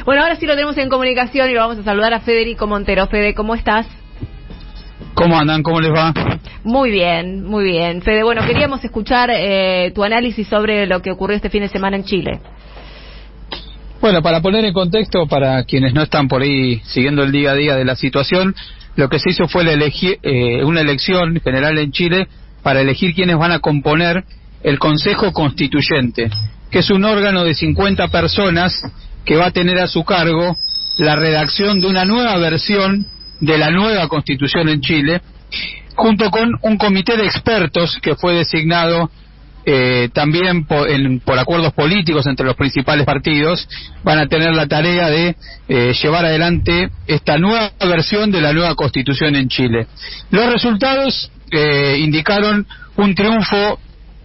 Bueno, ahora sí lo tenemos en comunicación y lo vamos a saludar a Federico Montero. Fede, ¿cómo estás? ¿Cómo andan? ¿Cómo les va? Muy bien, muy bien. Fede, bueno, queríamos escuchar tu análisis sobre lo que ocurrió este fin de semana en Chile. Bueno, para poner en contexto, para quienes no están por ahí siguiendo el día a día de la situación, lo que se hizo fue una elección general en Chile para elegir quiénes van a componer el Consejo Constituyente, que es un órgano de 50 personas que va a tener a su cargo la redacción de una nueva versión de la nueva Constitución en Chile, junto con un comité de expertos que fue designado también por acuerdos políticos entre los principales partidos. Van a tener la tarea de llevar adelante esta nueva versión de la nueva Constitución en Chile. Los resultados indicaron un triunfo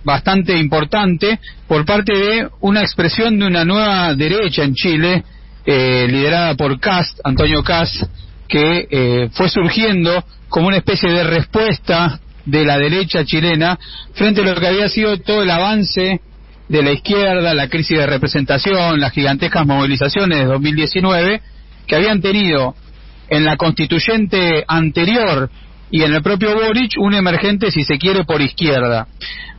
bastante importante por parte de una expresión de una nueva derecha en Chile, liderada por Antonio Kast, que fue surgiendo como una especie de respuesta de la derecha chilena frente a lo que había sido todo el avance de la izquierda, la crisis de representación, las gigantescas movilizaciones de 2019 que habían tenido en la constituyente anterior y en el propio Boric un emergente, si se quiere, por izquierda.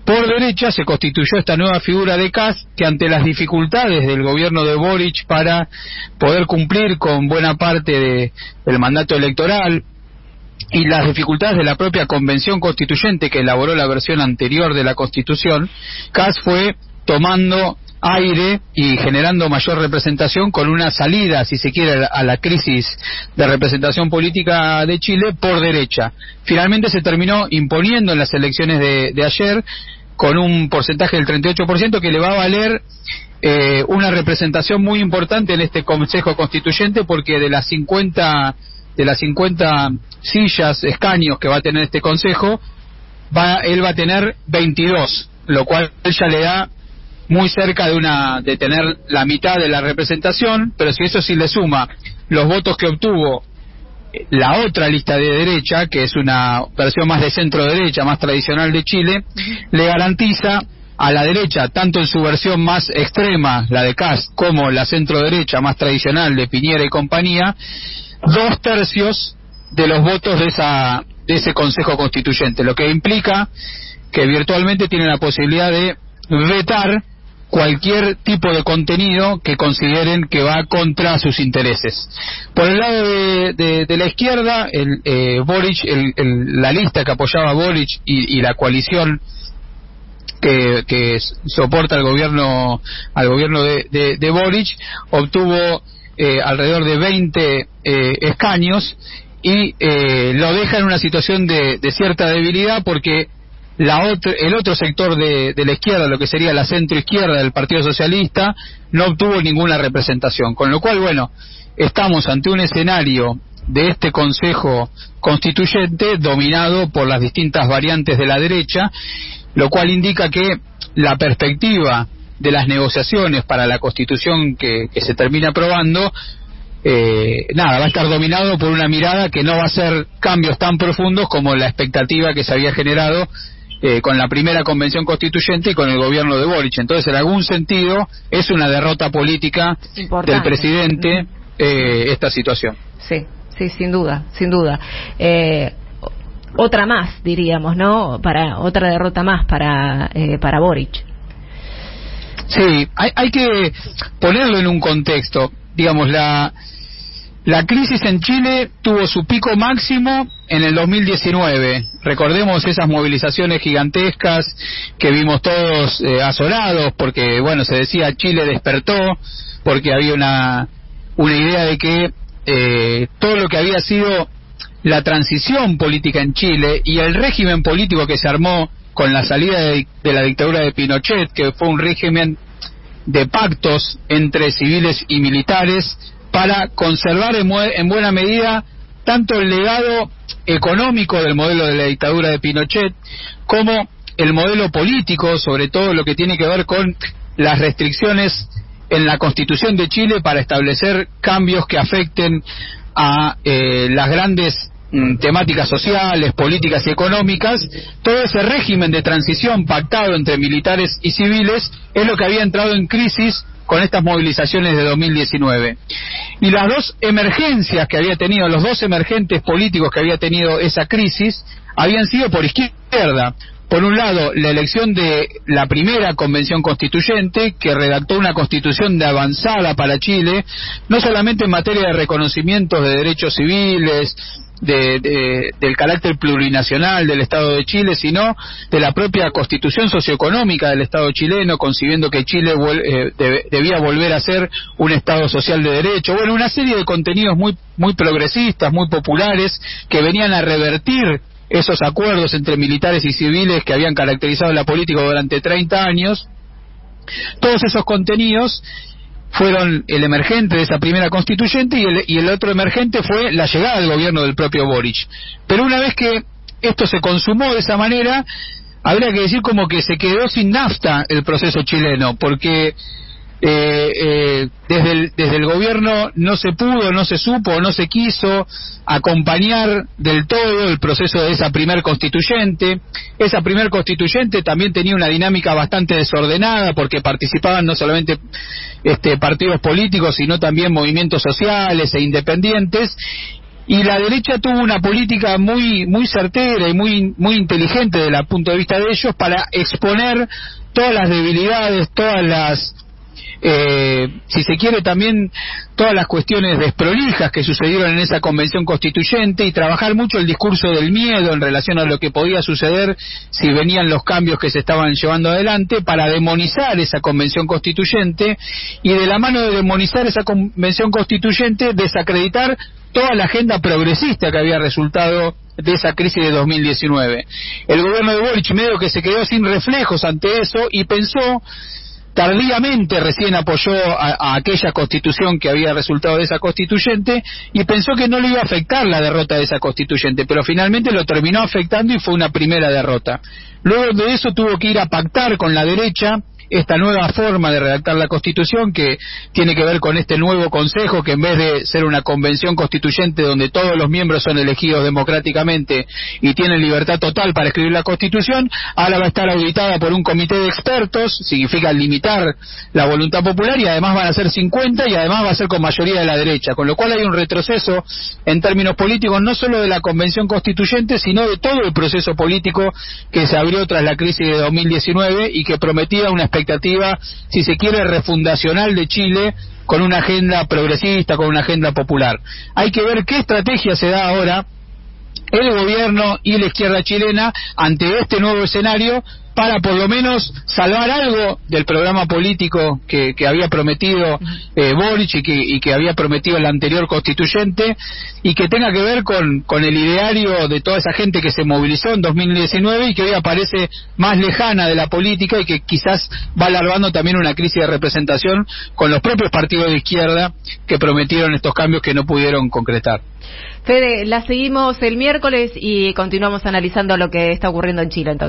Por derecha se constituyó esta nueva figura de Kast, que ante las dificultades del gobierno de Boric para poder cumplir con buena parte del mandato electoral y las dificultades de la propia convención constituyente que elaboró la versión anterior de la Constitución, Kast fue tomando aire y generando mayor representación con una salida, si se quiere, a la crisis de representación política de Chile por derecha. Finalmente se terminó imponiendo en las elecciones de ayer con un porcentaje del 38% que le va a valer una representación muy importante en este Consejo Constituyente, porque de las 50 sillas, escaños que va a tener este Consejo, él va a tener 22, lo cual ya le da muy cerca de tener la mitad de la representación. Pero si eso sí le suma los votos que obtuvo la otra lista de derecha, que es una versión más de centro derecha, más tradicional de Chile, le garantiza a la derecha, tanto en su versión más extrema, la de Kast, como la centro derecha más tradicional de Piñera y compañía, 2/3 de los votos de ese Consejo Constituyente, lo que implica que virtualmente tiene la posibilidad de vetar cualquier tipo de contenido que consideren que va contra sus intereses. Por el lado de la izquierda, Boric, la lista que apoyaba a Boric y la coalición que soporta al gobierno de Boric, obtuvo alrededor de 20 escaños y lo deja en una situación de cierta debilidad, porque el otro sector de la izquierda, lo que sería la centroizquierda del Partido Socialista, no obtuvo ninguna representación, con lo cual, bueno, estamos ante un escenario de este Consejo Constituyente dominado por las distintas variantes de la derecha, lo cual indica que la perspectiva de las negociaciones para la Constitución que se termina aprobando, va a estar dominado por una mirada que no va a ser cambios tan profundos como la expectativa que se había generado con la primera convención constituyente y con el gobierno de Boric. Entonces, en algún sentido, es una derrota política importante del presidente esta situación. Sí, sin duda. Otra más, diríamos, ¿no? Otra derrota más para Boric. Sí, hay que ponerlo en un contexto. Digamos, la crisis en Chile tuvo su pico máximo en el 2019. Recordemos esas movilizaciones gigantescas que vimos todos azorados, porque, bueno, se decía Chile despertó, porque había una idea de que todo lo que había sido la transición política en Chile y el régimen político que se armó con la salida de la dictadura de Pinochet, que fue un régimen de pactos entre civiles y militares para conservar en buena medida tanto el legado económico del modelo de la dictadura de Pinochet como el modelo político, sobre todo lo que tiene que ver con las restricciones en la Constitución de Chile para establecer cambios que afecten a las grandes temáticas sociales, políticas y económicas. Todo ese régimen de transición pactado entre militares y civiles es lo que había entrado en crisis con estas movilizaciones de 2019. y las dos emergencias que había tenido, los dos emergentes políticos que había tenido esa crisis, habían sido por izquierda. Por un lado, la elección de la primera convención constituyente, que redactó una constitución de avanzada para Chile, no solamente en materia de reconocimientos de derechos civiles, del carácter plurinacional del Estado de Chile, sino de la propia constitución socioeconómica del Estado chileno, concibiendo que Chile debía volver a ser un Estado social de derecho. Bueno, una serie de contenidos muy progresistas, muy populares, que venían a revertir esos acuerdos entre militares y civiles que habían caracterizado la política durante 30 años. Todos esos contenidos fueron el emergente de esa primera constituyente, y el otro emergente fue la llegada del gobierno del propio Boric. Pero una vez que esto se consumó de esa manera, habría que decir como que se quedó sin nafta el proceso chileno, porque desde el gobierno no se pudo, no se supo, no se quiso acompañar del todo el proceso de esa primer constituyente. Esa primer constituyente también tenía una dinámica bastante desordenada, porque participaban no solamente partidos políticos, sino también movimientos sociales e independientes. Y la derecha tuvo una política muy certera y muy inteligente desde el punto de vista de ellos, para exponer todas las debilidades, todas las si se quiere también todas las cuestiones desprolijas que sucedieron en esa convención constituyente, y trabajar mucho el discurso del miedo en relación a lo que podía suceder si venían los cambios que se estaban llevando adelante, para demonizar esa convención constituyente, y de la mano de demonizar esa convención constituyente, desacreditar toda la agenda progresista que había resultado de esa crisis de 2019. El gobierno de Boric medio que se quedó sin reflejos ante eso, y pensó, tardíamente recién apoyó a aquella constitución que había resultado de esa constituyente, y pensó que no le iba a afectar la derrota de esa constituyente, pero finalmente lo terminó afectando y fue una primera derrota. Luego de eso tuvo que ir a pactar con la derecha esta nueva forma de redactar la Constitución, que tiene que ver con este nuevo Consejo, que en vez de ser una convención constituyente donde todos los miembros son elegidos democráticamente y tienen libertad total para escribir la Constitución, ahora va a estar auditada por un comité de expertos. Significa limitar la voluntad popular, y además van a ser 50, y además va a ser con mayoría de la derecha, con lo cual hay un retroceso en términos políticos, no solo de la convención constituyente, sino de todo el proceso político que se abrió tras la crisis de 2019 y que prometía una expectativa, si se quiere, refundacional de Chile, con una agenda progresista, con una agenda popular. Hay que ver qué estrategia se da ahora el gobierno y la izquierda chilena ante este nuevo escenario, para por lo menos salvar algo del programa político que había prometido Boric y que había prometido el anterior constituyente, y que tenga que ver con el ideario de toda esa gente que se movilizó en 2019 y que hoy aparece más lejana de la política, y que quizás va alargando también una crisis de representación con los propios partidos de izquierda que prometieron estos cambios que no pudieron concretar. Fede, la seguimos el miércoles y continuamos analizando lo que está ocurriendo en Chile entonces.